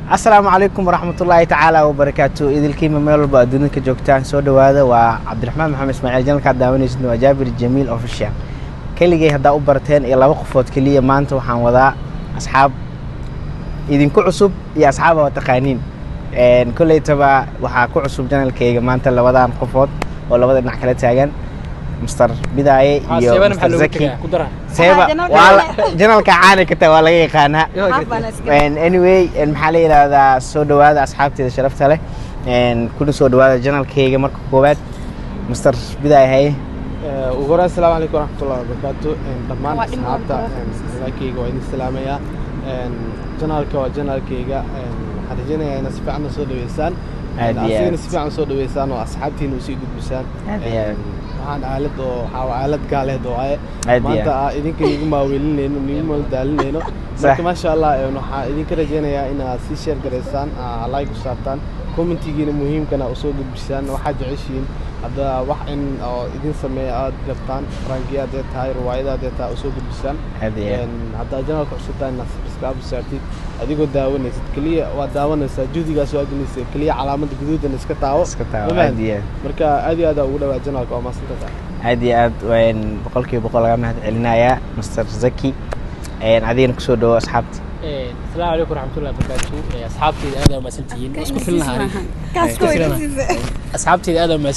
السلام عليكم ورحمة الله تعالى وبركاته. إذا الكلمة ميل بأدونك جوكتان سود وهذا وعبد الرحمن محمد إسماعيل جنال كداوني اسمه جابر الجميل أوفيشال. كل جه هذا أوبرتين إلى وقفات كلية ما أنتوا حنوضع أصحاب إذا كل عصب يا أصحاب وتقانين. كل تبع وحكوا عصب جنال كي ما أنت اللي وضع قفات ولا وضع نحكي تاجن. مستر بداية يو مستر زكي سيبا والله جنال كعاني كتير ولا أي خانة anyway المحلي هذا سودو هذا أصحابتي شرفت له كل سودو هذا جنال كيجا مركب كوبات مستر بداية هاي وقرأ السلام عليكم ورحمة الله وبركاته طبعا أصحابتا كيجا وين السلامية جنال كيجا حرجنا نسفعنا سودو إنسان نسفعنا سودو إنسان وأصحابتي نسيق بسان waxaan aalad oo xawaalad gaaleed oo ay maanta idinka igu maawelinayno niimo daalinayno marka ma sha Allah waxa idinka rajeenayaa in aad si share gareysaan like u saartaan commentigiina muhiimkana u soo gudbisaan waxa jeceshiin hada wax in idin sameeyo aad rabtaan rangiyaad ee tahay riwaayadaad ee tahay u soo gudbisaan hada janaalka cusubtaan subscribe saartid adigoo daawanaysid kaliya waa daawanaysaa juhdigaas waa gelisay kaliya calaamada guduudan iska taawo marka aad iyo aad ugu dhawaad janaalka oo maasanta aad iyo aad waan boqolkiiba boqol laga mahad celinaya Mr. Zaki عادين كسودو أصحابتي. السلام عليكم ورحمة الله وبركاته. أصحابتي هذا ما سنتين. أسكت في النهار. أصحابتي هذا ما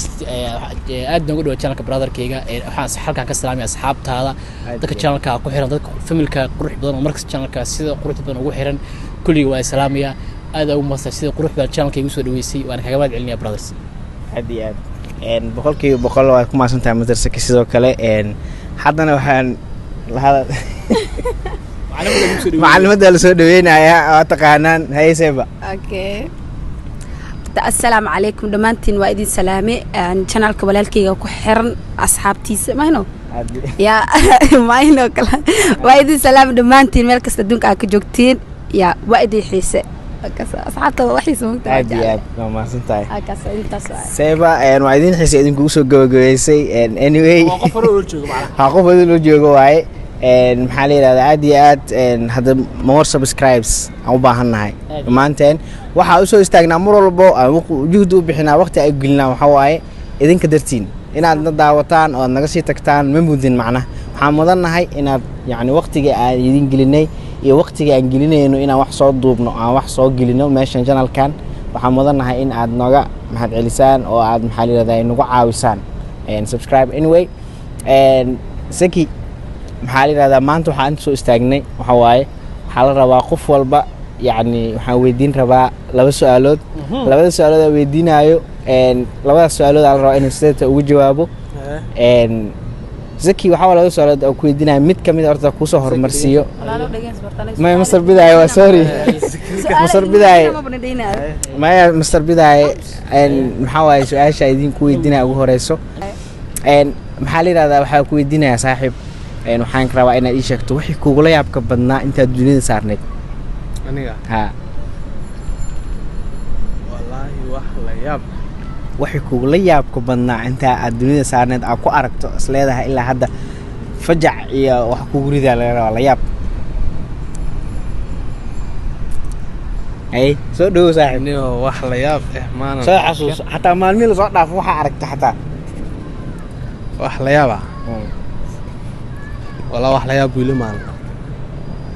أدنى نقول وجهنا كبرادر كيجا. حاس حركة كسلامي أصحابت هذا. ذاك الشانل كقحيران ذاك فيلم كقروح بدون ومركز الشانل كسيد قروح بدون وقحيران كل يوم سلامية. هذا هو مصدر سيد قروح بدون الشانل كيجوسوا دويسي وأنا كجواد علني برادرز. هدي أد. بقولك بقول واحد ما سنتين مدرسة كسيدو كله. حدنا وحن هذا. معلمة السودوين يا تقانان هاي سبا. أوكي. السلام عليكم دمانتين وايدين سلامي channel كبلالكي وكحرن أصحابتي ما هنو. يا ما هنو كلا وايدين سلام دمانتين ملك استدونك أكجوكتين يا وايدين حيسة. أصحابته وحيس ممتع. عادي ما سنتاي. أكاسا أنت سؤال. سبا وعدين حيسة إذن كوسو جوجويسي anyway. هاقوفر الوجوه واي. محلي هذا عادي هذا مور سبسكرايبس أو باهناي مانتين waxa soo istaagnaa mar walbo juhdu bixina waqti ay gelina waxa waaye idin ka dartiin inaad daawataan oo naga sii tagtaan ma mudin macna waxaan mudanahay inaad yaani waqtiga aan idin gelinay iyo waqtiga aan gelinayno inaan wax soo duubno aan wax soo gelino meeshan channelkan waxaan mudanahay in aad naga mahad celisaan oo aad maxalli raday nagu caawisaan subscribe anyway Zaki محالي هذا ما أنتوا حانتوا استاجني وحواي حال ربا قف والبا يعني وحويدين ربا لبس سؤالات لبس سؤالات ويدين أيو إن لبس سؤالات على رأي نستة وجوابه إن زكي وحاول لبس سؤالات أو كويدين ميت كمية أرض كوسه هرمرسيو ما مصر بداية سوري مصر بداية ما مصر بداية إن محاول سؤال شايدين كويدين أو هرسو إن محالي هذا وحاول كويدين يا صاحب إنه حانك روا إن إيش كتو وحي كوغلا يابك بدنا أنت الدنيا صارنت. أنيقا. ها. والله وحلا ياب. وحي كوغلا يابك بدنا أنت الدنيا صارنت أكو أركتو أصله إلا هذا فجع يا وحكوغري ذا ولا ياب. أي سودو صاحب. إنه وحلا ياب إحمانا. صح حسوس حتى ما الميل صار دافع حركت حتى. وحلا يابا. والله وحلا ياب ويلي مان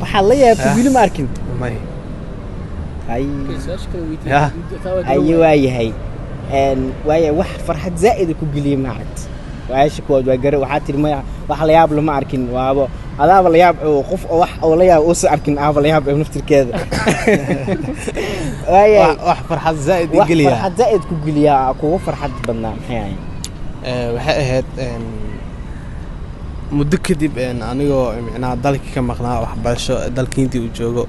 وحلا ياب ويلي ماركين ماي اي ايوه هي ان واي wax farxad zaid ku galiye maad waash ku wad wagar waxa tirmay wax la yaab lama arkin waabo adaaba la yaab qof wax oo la yaab oo si arkin aaba la yaab naftirkeeda waay wax farxad zaid galiya farxad zaid ku galiya ku farxad badnaa maxay waxay ahayd muddo kadib anigoo micnaa dalka ka maqnaa waxbarasho dalkiintii uu joogo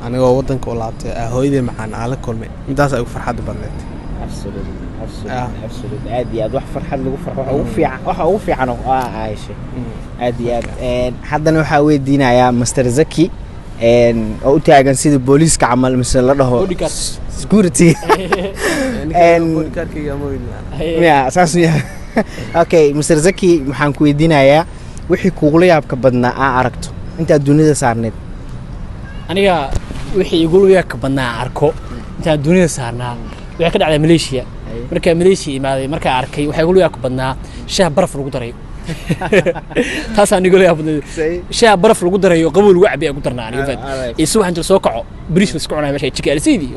anigoo wadanka u laabtay hooyaday macaan aan la kulmay midaas ay ugu farxad badneed absolutely aadi aad wax farxad lagu farxo waxa ugu fiican oo aayishay aadi aad haddana waxa weydiinayaa Mr. Zaki oo u taagan sida booliiska camal mise la dhaho security ya saasiya okay Mr. Zaki waxaan ku weydiinayaa wixii kuugula yaabka badnaa aan aragto inta dunida saarneed aniga wixii igulu yaa ka badnaa arko intaan dunida saarnaa waxay ka dhacday Malaysia marka Malaysia imaaday marka arkay waxay igulu yaa ka badnaa shaah baraf lagu daray taas aan igulu yaa badnaa shaah baraf lagu daray oo qabow lagu cabiyo ku darnaa aniga fad isu waxaan jir soo kaco bariis la isku cunaa meesha chicken sidii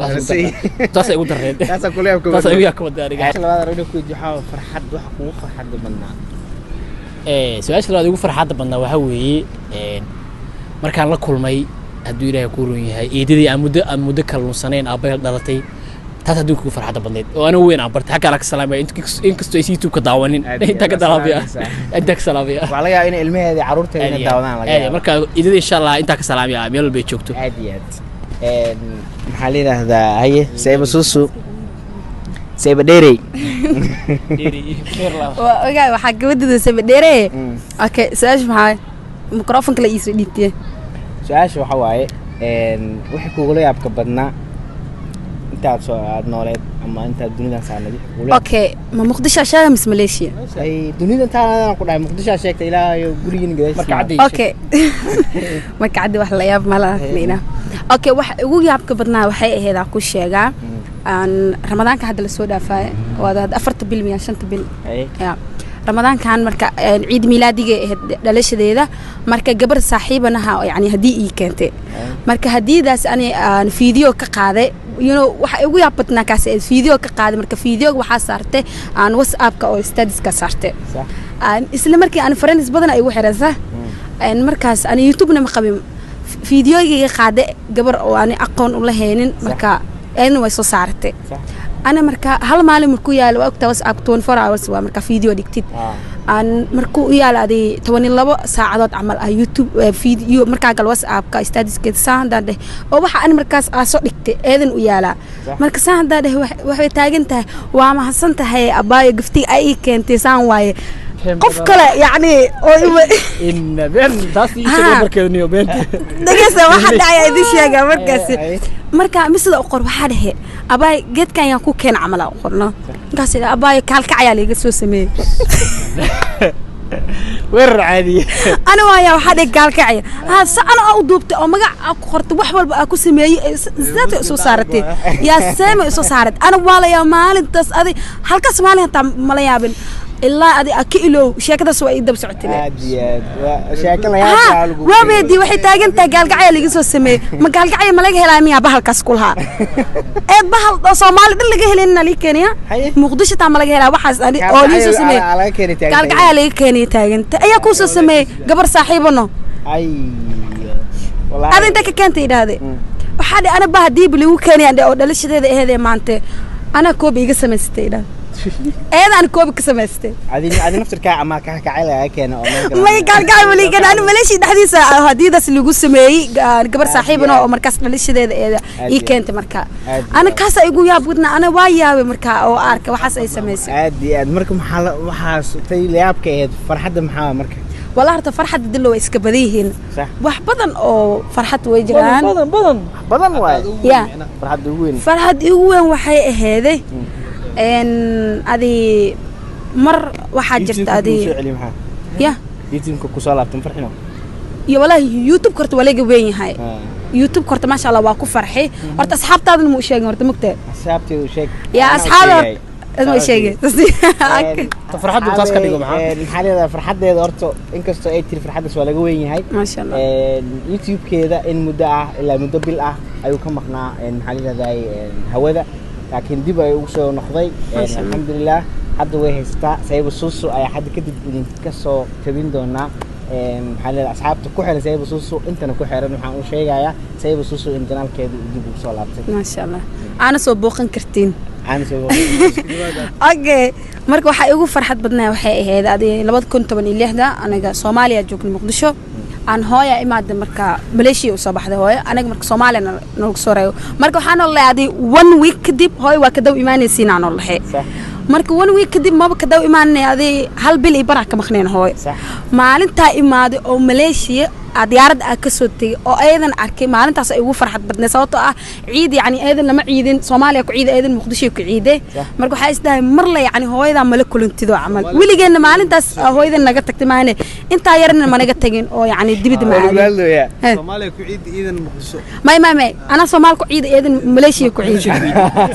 taas ay ugu dareen taas ku leeyahay taas ay yaa ka badnaa aniga labaad raydo ku jixaa farxad wax kugu farxad badnaa su'aasha labaad ugu farxadda badnaa waxa weeye markaan la kulmay hadduu ilaahay ku run yahay eedadii aan muddo kalluunsanayn aabbahay dhalatay taas hadduu kugu farxadda badneed oo anigu weyn aan bartay xagga la ka salaamay inkastoo ay YouTube ka daawanin inta ka daawabiya inta ka salaamaya waxa laga yaabaa in ilmaheeda carruurteeda daawadaan laga yaabaa marka eedadii insha Allah inta ka salaamaya meel walba ay joogto aad iyo aad maxaa la yiraahdaa haye sayba suusu sayba dheerey ogaa waxaa gabadhida sayba dheerey okay su'aasha maxaa microphone la iisoo dhiibtay su'aasha waxa waaye wixii kugu yaabka badnaa intaad soo aad nooleed ama intaad dunida saarnadi okay ma Muqdisho sheegay mis Malaysia ay dunida intaan ku dhahay Muqdisho sheegtay ilaa iyo gurigiina gadaashiisa marka cadii okay marka cadii wax la yaab ma lahayn okay wax ugu yaabka badnaa waxay ahayd ku sheegaa aan ramadaanka hadda la soo dhaafay wada 4 bil miya 5 bil ya رمضان كان مركا عيد ميلادي دلشديدا مركا جبر صاحبنا يعني هدي كانت مركا هدي داس أنا فيديو كقاعدة waxa ugu yaabtana kaas video ka qaaday marka video waxa saartay aan WhatsApp ka oo status ka saartay isla markii aan friends badan ay ugu xiraysaa aan markaas aan YouTube na ma qabin videoga qaaday gabar oo aan aqoon u lahaynin marka ayna way soo saartay أنا مركا هل مالي مركو يا وقت WhatsApp 24 hours ومركا فيديو ديكتيد أن مركو يا لادي 24 ساعات عمل يوتيوب فيديو مركا قال WhatsApp كاستاديس كده سان ده أو بح أنا مركز أصلا ديكتي إذن ويالا مركز سان ده وحي تاجنته وما حسنته هي أباي قفتي أي كنت سان واي قف كلا يعني إن بين تاسي شو بركني وبين دقيقة واحد عايز يشجع مركز مركا مثل أقر واحد هي أباي جد كان يكون كان عمله أقرنا قاس أباي كالكعيا اللي قصو سمي ور عادي أنا ويا واحد كالكعيا هذا أنا أودبت أو مجا أقرت وحول أكو سمي زات أسو صارتي يا سامي أسو صارت أنا ولا يا مال أنت هذه هل كسمالي أنت ملايابن إلا أدي أكيلو شاكدا سوى إيدا بسعتي عادي شاكلا يا وابدي وحي تاجن تاجال قعيا اللي جسوا سمي ما قال قعيا ما لقى هلامية بحال كاسكولها إيه بحال صومالي ده اللي جه لنا ليه كنيا مقدش تعمل لقى هلا وحس أدي أولي سو سمي قال قعيا اللي كني تاجن أي كوسو سمي قبر صاحبنا أي والله هذا أنت كنت إيه هذا وحدي أنا بهدي بلي وكني عند أو دلش هذا ما أنت أنا كوبي جسم استيدا أنا كوب كسمستي. عادي نفس الكاع ما كعيلة كأنه. ما يقال ولي كان أنا مليش حديث هديدس اللي جوز سمي قبر صاحبنا أو مركز مليش ده كنت مركز. أنا كاسة يقول يا بدنا أنا ويا مركز أو أرك وحس أي سميس. عادي مركز محل وحس تيلي أبكي فرحة محل مركز. والله هرت فرحة دلوا إسكبديهن. صح. وحبضن أو فرحة وجران. بدن واي. يا. فرحة دوين. فرحة دوين وحي هذا. إن هذه مر واحد جرت هذه يا يوتيوب كوسالة تنفرحنا يا والله يوتيوب كرت ولا جوين هاي يوتيوب كرت ما شاء الله واقف فرحي ورت أصحاب تابن مو شيء ورت مكتئ أصحابتي وشيء يا أصحاب اسمه شيء فرحت بتاس كديجو معاه الحالة فرحت ده دورته إنك استوى كتير فرحت بس ولا جوين هاي ما شاء الله يوتيوب كذا إن مدة إلا مدة بالله أيوة كم مقنع إن حالة ذا هوذا لكن دي بقى وصل نقضي الحمد لله حد وهستا سايب الصوص أي حد كده كسو تبين دونا حال الأصحاب تكحل سايب الصوص أنت نكحل رنو حنقول شيء جاية سايب الصوص إمتنام كده دي بوصل ما شاء الله أنا صبوخن كرتين أنا صبوخ أوكي مركو حقيقة فرحة بدنا وحقيقة هذا هذه لبض كنت من اللي هذا أنا صوماليا جوك المقدشة عن هاي إماد مركا ماليشيا وصباح ده هاي أنا مركا صوماليا نقصره مركا حنا الله هذه 1 week ديب هاي وكده إيماني سين عن الله حي مركا 1 week ديب ما بكده إيماني هذه هل بلي برك مخنين هاي maalinta imaade oo Malaysia diyaarad ka soo tagay oo aydan arkay maalintaas ay ugu farxad badnay sababtoo ah ciid yani aydan lama ciidin Soomaaliya ku ciid aydan Muqdisho ku ciiday marka waxa isdahay mar la yani hooyada mala kulantido amal wiligeena maalintaas hooyada naga tagtay maana intaa yarna managa tagin oo yani dibida ma aadin Soomaaliya ku ciid iidan Muqdisho may ana Soomaal ku ciid eedan Malaysia ku ciid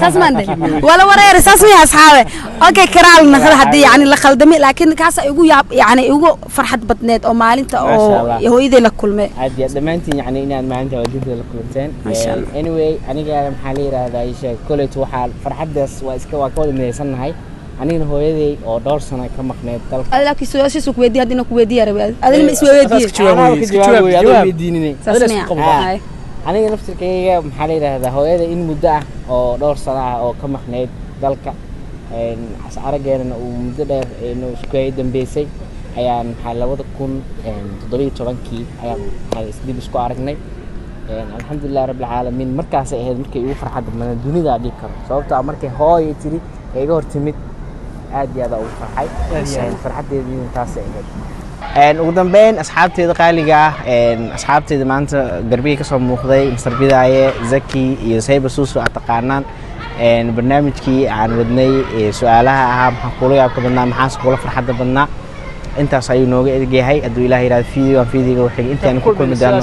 saas ma anday wala wareer saas ma asxaabe okay karaal naqad hadii yani la khaldami laakiin kaas igu yaab yani igu farxad badneed oo maalinta oo hooyadii la kulmay aad iyo dhamaantiin yani inaan maalinta wajibada la kulanteen anyway aniga maxaa la yiraahdaa ay sheeg koleet waxa farxadaas waa iska waa ka wada mideysanahay anigana hooyaday oo dhowr sano ka maqneed dalka adalki su'aashiisu ku weydiiyay hadina ku weydiiyay rabay adina ma isweydiinay aniga naftirkayga maxaa la yiraahdaa hooyaday in muddo ah oo dhowr sano ah oo ka maqneed dalka arageena uu muddo dheer inuu isku hay dambeysay ayaan maxaa 2017 ayaan isdib isku aragnay alxamdulillaah rabbil caalamiin markaas ay ahayd markay ugu farxad badan dunida dhig karo sababtoo ah markay hooyo tiri iga hortimid aad iyo aad u farxay farxadeedii intaas ay ahayd ugu dambeyn asxaabteeda qaaliga ah asxaabteeda maanta garbiga ka soo muuqday Mr. Bidaaye Zaki iyo Sayba Suusu aad taqaanaan barnaamijkii aan wadnay su'aalaha ahaa maxaa kula yaab ka badnaa maxaa kula farxadda badnaa intaas ayuu nooga eegyahay aduu Ilaahay raad fiidiyo fiidiga wixii intaan ku kulmi doono